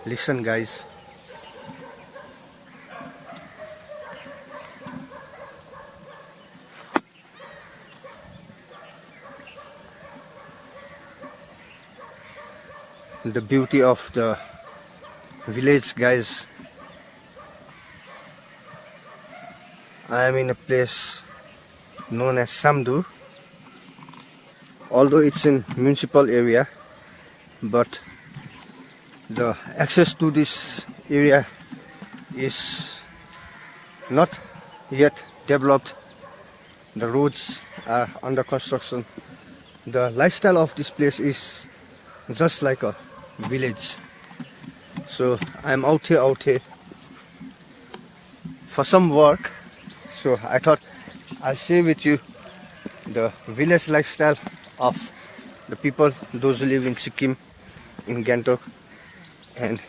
Listen guys. The beauty of the village guys. I am in a place known as Samdur. Although it's in municipal area, but the access to this area is not yet developed. The roads are under construction. The lifestyle of this place is just like a village. So I'm out here for some work. So I thought I'll share with you the village lifestyle of the people, those who live in Sikkim, in Gangtok. And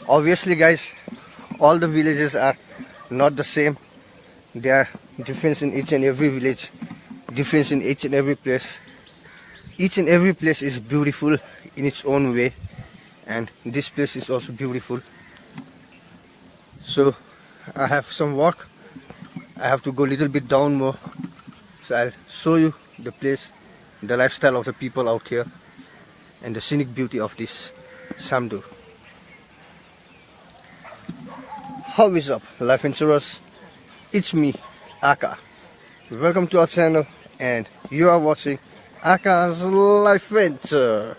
obviously guys, all the villages are not the same. There are difference in each and every village, difference in each and every place. Each and every place is beautiful in its own way, and this place is also beautiful. So I have some work. I have to go a little bit down more, so I'll show you the place, the lifestyle of the people out here, and the scenic beauty of this Samdur. How is up, Lifenturers? It's me, Aka. Welcome to our channel, and you are watching Aka's Lifenture.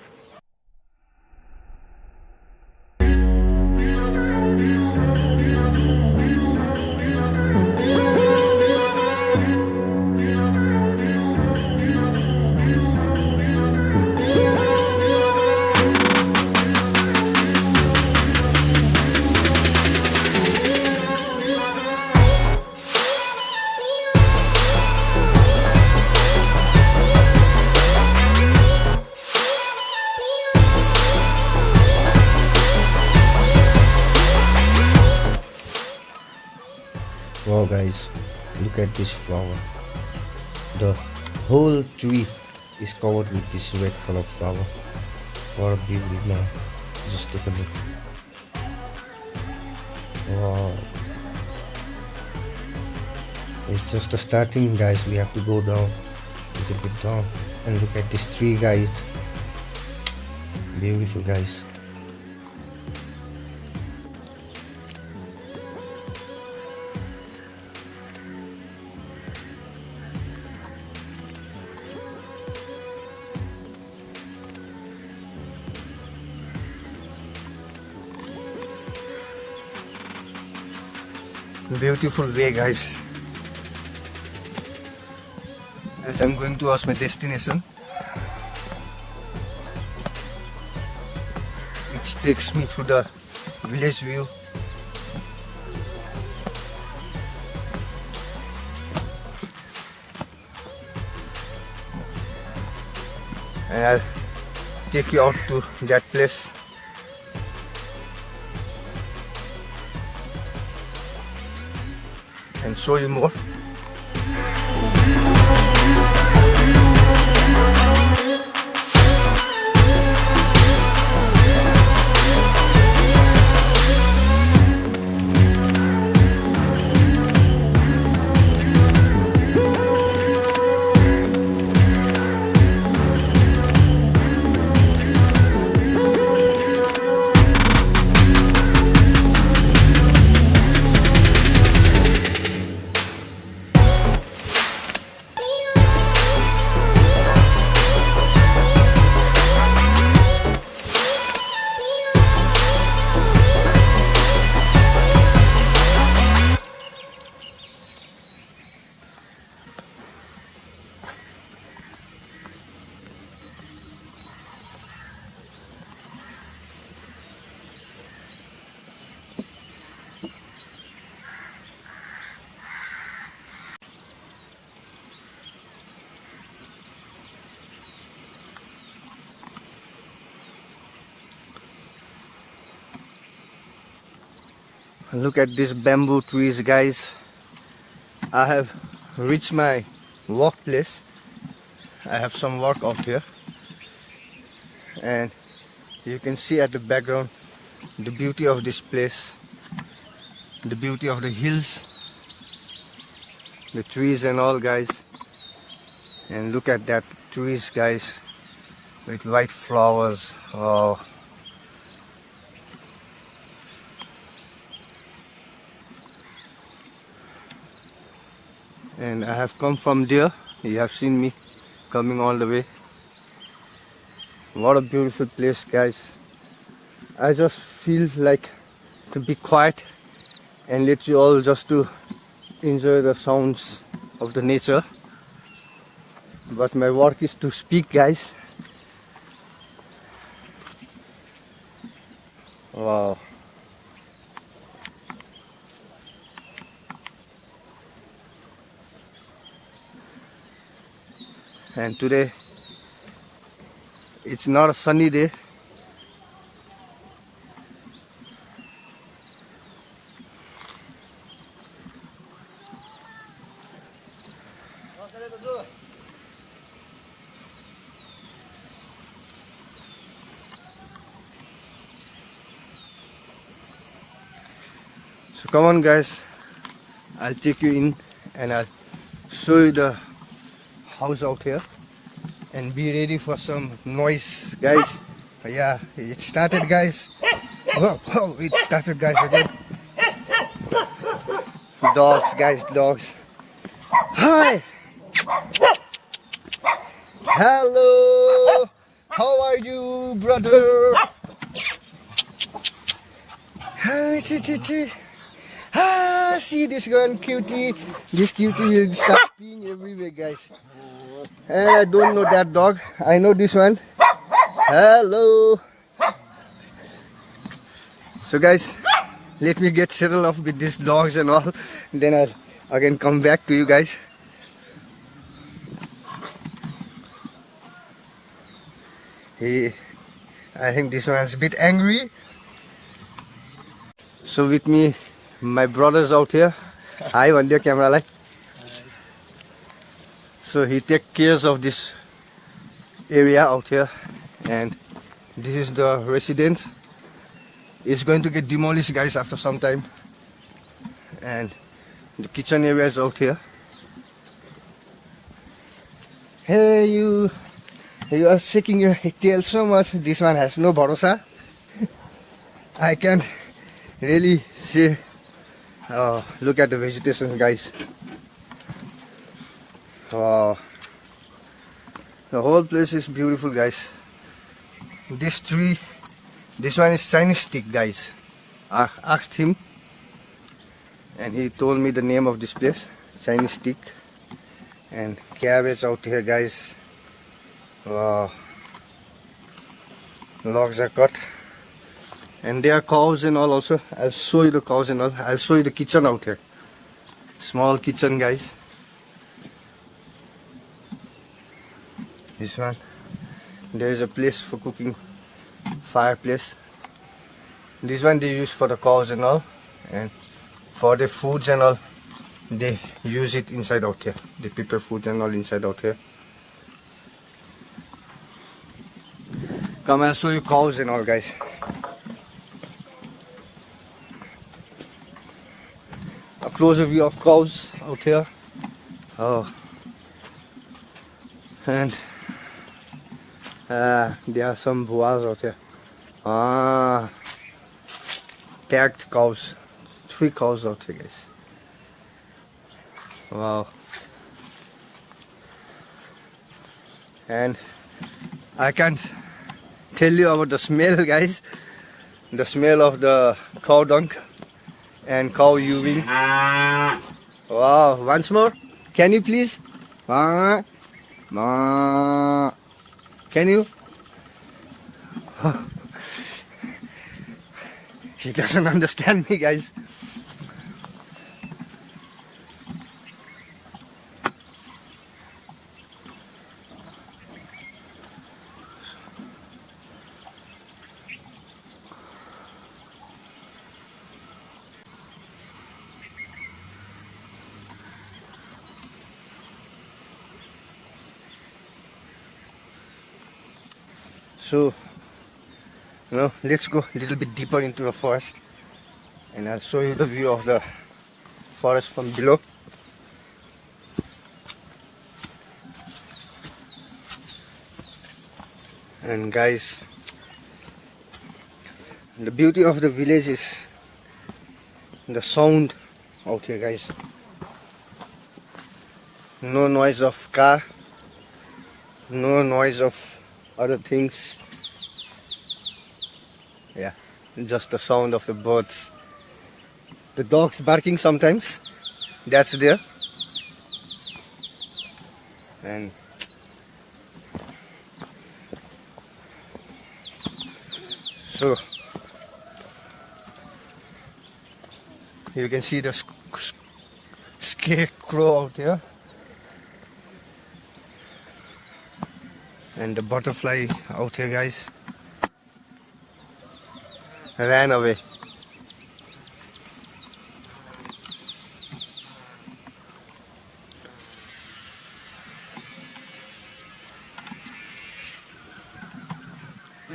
Wow guys, look at this flower. The whole tree is covered with this red color flower. What a beauty, man. Just take a look. Wow. It's just the starting guys. We have to go down a little bit down and look at this tree guys. Beautiful guys. Beautiful way guys. As I'm going towards my destination, it takes me through the village view. And I'll take you out to that place. And show you more. Look at these bamboo trees guys. I have reached my workplace. I have some work out here, and you can see at the background the beauty of this place, the beauty of the hills, the trees and all, guys. And look at that trees, guys, with white flowers. Oh, and I have come from there. You have seen me coming all the way. What a beautiful place, guys. I just feel like to be quiet and let you all just to enjoy the sounds of the nature, but my work is to speak, guys. Wow. And today it's not a sunny day. So come on, guys, I'll take you in and I'll show you the house out here, and be ready for some noise, guys. Yeah, it started, guys. Whoa, whoa, it started, guys, again. Dogs, guys, dogs. Hi. Hello. How are you, brother? Hi, Chichi. Ah, see this one, cutie. This cutie will start peeing everywhere, guys. And I don't know that dog. I know this one. Hello. So, guys, let me get settled off with these dogs and all. Then I'll again come back to you guys. I think this one's a bit angry. So with me, my brothers out here. Hi, on the camera like. So he takes care of this area out here, and this is the residence. It's going to get demolished, guys, after some time. And the kitchen area is out here. Hey, you are shaking your tail so much. This one has no bharosa. I can't really say. Look at the vegetation, guys. Wow, the whole place is beautiful, guys. This tree, this one is Chinese stick, guys. I asked him and he told me the name of this place, Chinese stick. And cabbage out here, guys. Wow, logs are cut, and there are cows and all also. I'll show you the cows and all. I'll show you the kitchen out here. Small kitchen, guys. This one, there is a place for cooking, fireplace. This one they use for the cows and all, and for the foods and all, they use it inside out here. They prepare food and all inside out here. Come, I'll show you cows and all, guys. A closer view of cows out here. Oh, and there are some boas out here. Tagged cows. 3 cows out here, guys. Wow. And I can't tell you about the smell, guys. The smell of the cow dung and cow urine. Wow, once more. Can you please? Can you? He doesn't understand me, guys. So let's go a little bit deeper into the forest and I'll show you the view of the forest from below. And guys, the beauty of the village is the sound out here, guys. No noise of car, no noise of other things. Yeah, just the sound of the birds. The dogs barking sometimes, that's there. And so you can see the scarecrow out there and the butterfly out here, guys, ran away.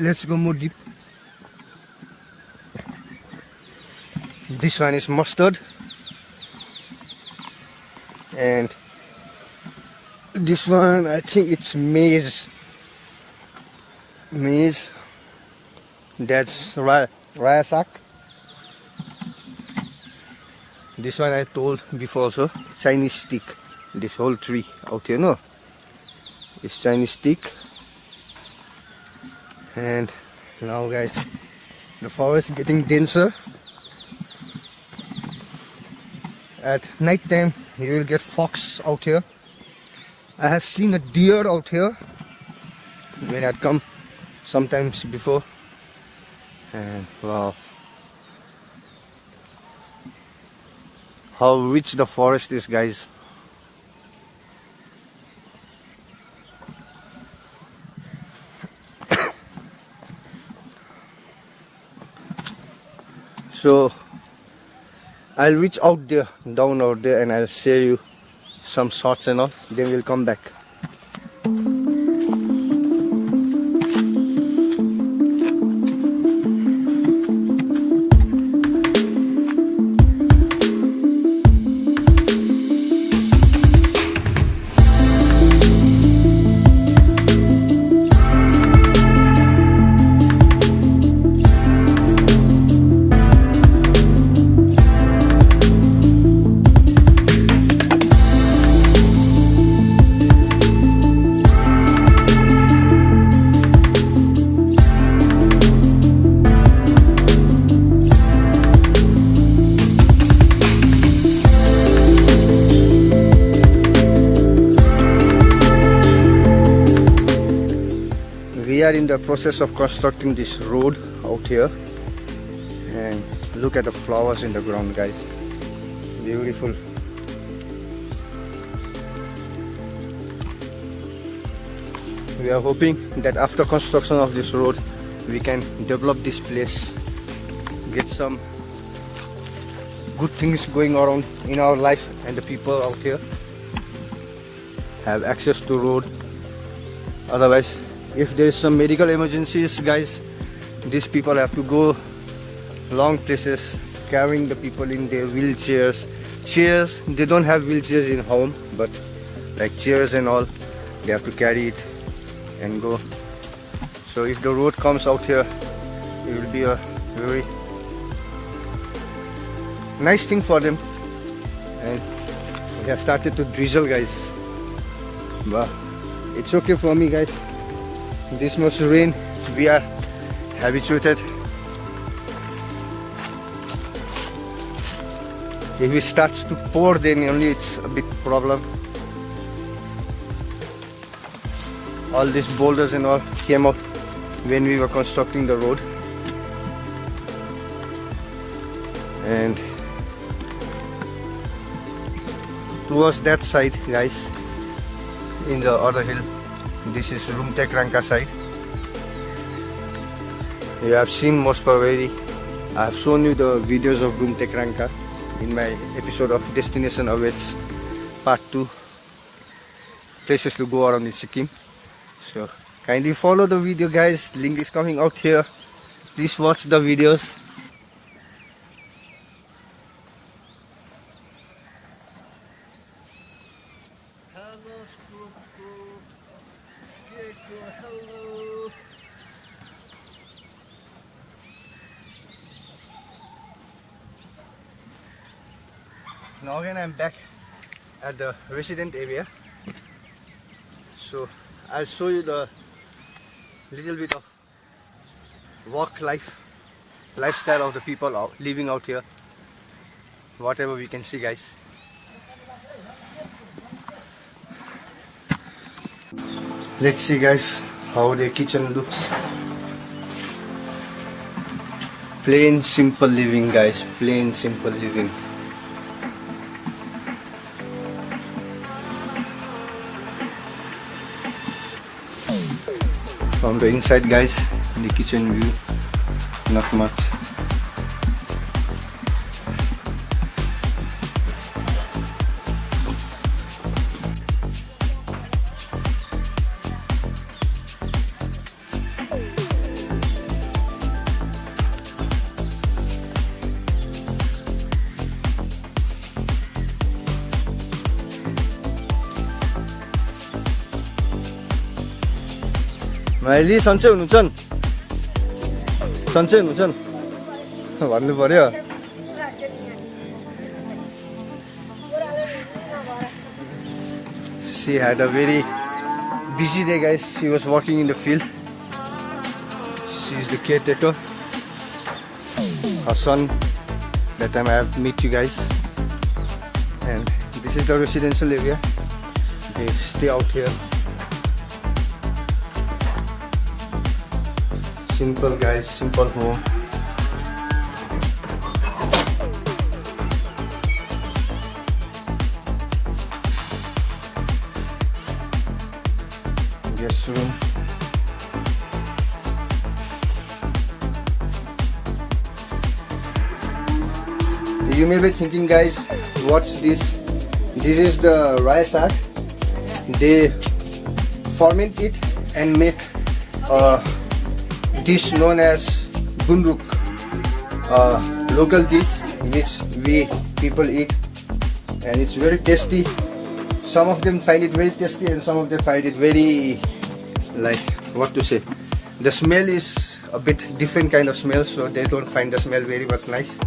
Let's go more deep. This one is mustard and this one I think it's maize. That's raya sack. This one I told before also, Chinese stick. This whole tree out here, no, it's Chinese stick. And now, guys, the forest is getting denser. At night time you will get fox out here. I have seen a deer out here when I come sometimes before, and wow, how rich the forest is, guys. So I'll reach out there, down out there, and I'll share you some shots and all. Then we'll come back. We are in the process of constructing this road out here, and look at the flowers in the ground, guys. Beautiful. We are hoping that after construction of this road we can develop this place, get some good things going around in our life, and the people out here have access to road. Otherwise, if there is some medical emergencies, guys, these people have to go long places carrying the people in their wheelchairs. Chairs, they don't have wheelchairs in home, but like chairs and all, they have to carry it and go. So if the road comes out here, it will be a very nice thing for them. And they have started to drizzle, guys, but it's okay for me, guys. This much rain, we are habituated. If it starts to pour, then only it's a big problem. All these boulders and all came out when we were constructing the road. And towards that side, guys, in the other hill, this is Rumtekranka side. You have seen most probably. I have shown you the videos of Rumtekranka in my episode of Destination Awaits Part 2, places to go around in Sikkim. So kindly follow the video, guys. Link is coming out here. Please watch the videos. Hello, Scoop. Hello. Now again I'm back at the resident area. So I'll show you the little bit of lifestyle of the people living out here. Whatever we can see, guys. Let's see, guys, how the kitchen looks. Plain simple living, guys. Plain simple living. From the inside, guys, the kitchen view, not much. Miley सन्चै हुनुहुन्छ सन्चै हुनुहुन्छ भन्नु पर्यो She had a very busy day, guys. She was working in the field. She is the caretaker. Her son, that time I have met you guys. And this is the residential area. They stay out here. Simple, guys, simple home. Guest room. You may be thinking, guys, what's this? This is the rice sack. They ferment it and make dish known as gundruk, local dish which we people eat, and it's very tasty. Some of them find it very tasty and some of them find it very, like, what to say, the smell is a bit different kind of smell, so they don't find the smell very much nice.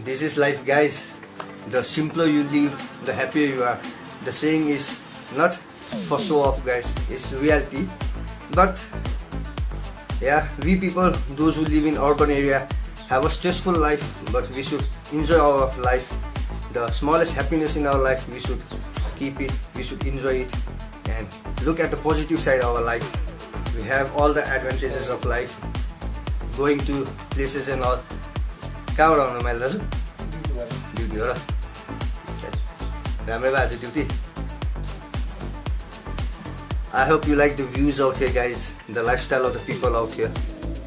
This is life, guys. The simpler you live, the happier you are. The saying is not for show off, guys. It's reality. But yeah, we people, those who live in urban area, have a stressful life, but we should enjoy our life. The smallest happiness in our life, we should keep it, we should enjoy it, and look at the positive side of our life. We have all the advantages of life, going to places and all. कहाँबाट आउनु मैले दाजु duty हो र राम्रै भयो आज duty I hope you like the views out here, guys, the lifestyle of the people out here.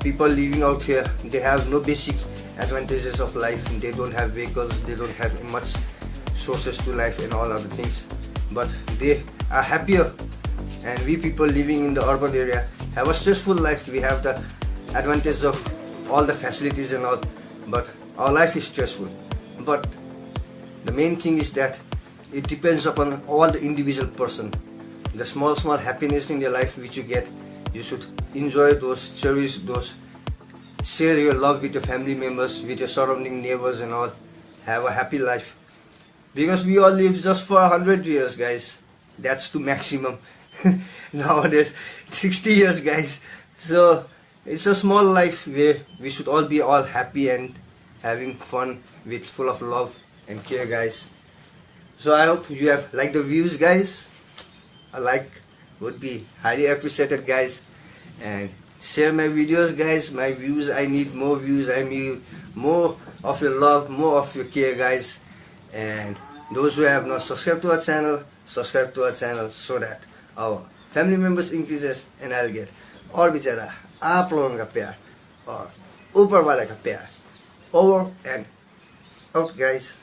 People living out here, they have no basic advantages of life. They don't have vehicles, they don't have much sources to life and all other things, but they are happier. And we people living in the urban area have a stressful life. We have the advantage of all the facilities and all, but our life is stressful. But the main thing is that it depends upon all the individual person. The small happiness in your life which you get, you should enjoy those, cherish those, share your love with your family members, with your surrounding neighbors and all. Have a happy life, because we all live just for 100 years, guys. That's the maximum. Nowadays 60 years, guys. So it's a small life where we should all be all happy and having fun with full of love and care, guys. So I hope you have liked the views, guys. A like would be highly appreciated, guys. And share my videos, guys. My views, I need more views. I need more of your love, more of your care, guys. And those who have not subscribed to our channel, subscribe to our channel so that our family members increases and I'll get और भी ज़्यादा आप लोगों का प्यार और ऊपर वाले का प्यार. Over and out, guys.